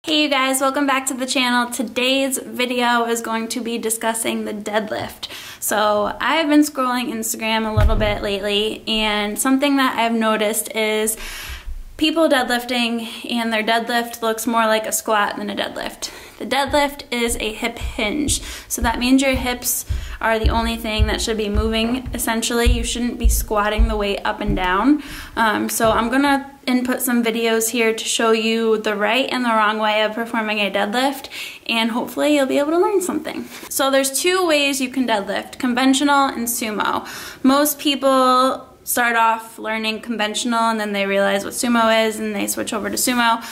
Hey you guys, welcome back to the channel. Today's video is going to be discussing the deadlift. So I've been scrolling Instagram a little bit lately, and something that I've noticed is people deadlifting, and their deadlift looks more like a squat than a deadlift. The deadlift is a hip hinge, so that means your hips are the only thing that should be moving, essentially. You shouldn't be squatting the weight up and down. So I'm gonna input some videos here to show you the right and the wrong way of performing a deadlift, and hopefully you'll be able to learn something. So there's two ways you can deadlift, conventional and sumo. Most people start off learning conventional and then they realize what sumo is and they switch over to sumo.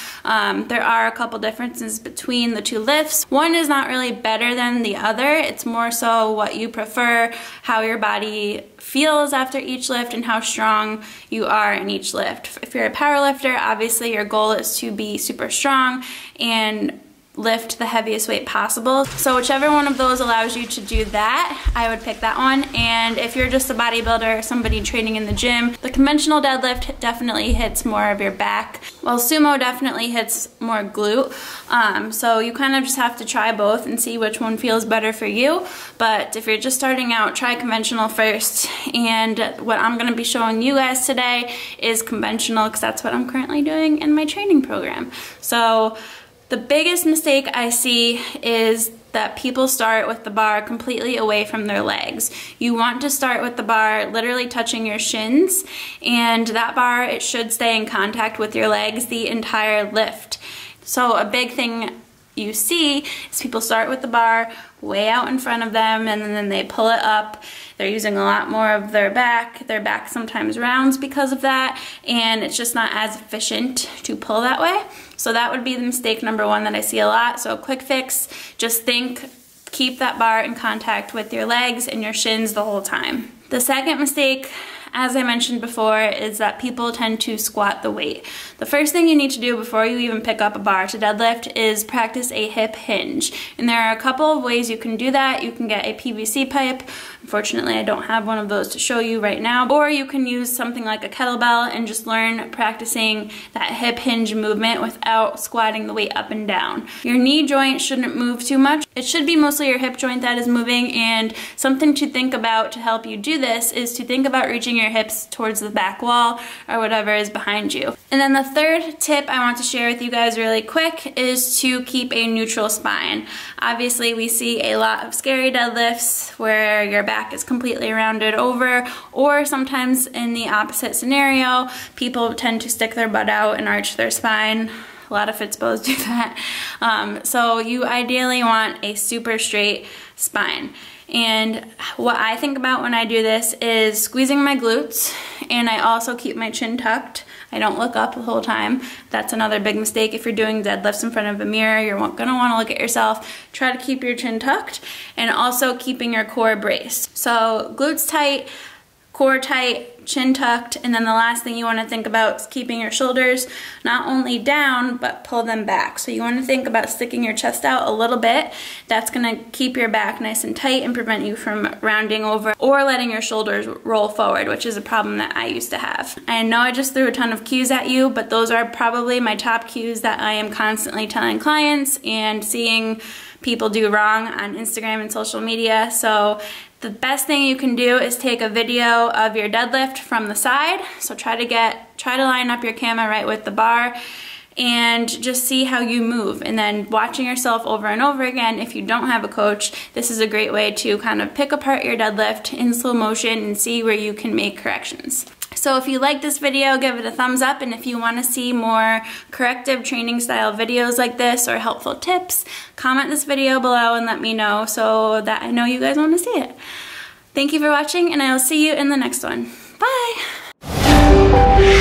There are a couple differences between the two lifts. One is not really better than the other. It's more so what you prefer, how your body feels after each lift, and how strong you are in each lift. If you're a power lifter, obviously your goal is to be super strong and lift the heaviest weight possible. So whichever one of those allows you to do that, I would pick that one. And if you're just a bodybuilder or somebody training in the gym, the conventional deadlift definitely hits more of your back, while sumo definitely hits more glute. So you kind of just have to try both and see which one feels better for you. But if you're just starting out, try conventional first. And what I'm gonna be showing you guys today is conventional, because that's what I'm currently doing in my training program. So the biggest mistake I see is that people start with the bar completely away from their legs. You want to start with the bar literally touching your shins, and that bar, it should stay in contact with your legs the entire lift. So a big thing you see is people start with the bar way out in front of them, and then they pull it up. They're using a lot more of their back. Their back sometimes rounds because of that, and it's just not as efficient to pull that way. So that would be the mistake number one that I see a lot. So a quick fix, just think, keep that bar in contact with your legs and your shins the whole time. The second mistake, as I mentioned before, is that people tend to squat the weight. The first thing you need to do before you even pick up a bar to deadlift is practice a hip hinge. And there are a couple of ways you can do that. You can get a PVC pipe. Unfortunately, I don't have one of those to show you right now. Or you can use something like a kettlebell and just learn practicing that hip hinge movement without squatting the weight up and down. Your knee joint shouldn't move too much. It should be mostly your hip joint that is moving, and something to think about to help you do this is to think about reaching your hips towards the back wall or whatever is behind you. And then the third tip I want to share with you guys really quick is to keep a neutral spine. Obviously, we see a lot of scary deadlifts where your back is completely rounded over, or sometimes in the opposite scenario, people tend to stick their butt out and arch their spine. A lot of Fitspos do that. So you ideally want a super straight spine. And what I think about when I do this is squeezing my glutes, and I also keep my chin tucked. I don't look up the whole time. That's another big mistake. If you're doing deadlifts in front of a mirror, you're gonna wanna look at yourself. Try to keep your chin tucked, and also keeping your core braced. So glutes tight, core tight, chin tucked, and then the last thing you want to think about is keeping your shoulders not only down, but pull them back. So you want to think about sticking your chest out a little bit. That's going to keep your back nice and tight and prevent you from rounding over or letting your shoulders roll forward, which is a problem that I used to have. I know I just threw a ton of cues at you, but those are probably my top cues that I am constantly telling clients and seeing people do wrong on Instagram and social media. So the best thing you can do is take a video of your deadlift from the side. So try to line up your camera right with the bar and just see how you move. And then watching yourself over and over again, if you don't have a coach, this is a great way to kind of pick apart your deadlift in slow motion and see where you can make corrections. So if you like this video, give it a thumbs up, and if you want to see more corrective training style videos like this or helpful tips, comment this video below and let me know so that I know you guys want to see it. Thank you for watching, and I will see you in the next one. Bye!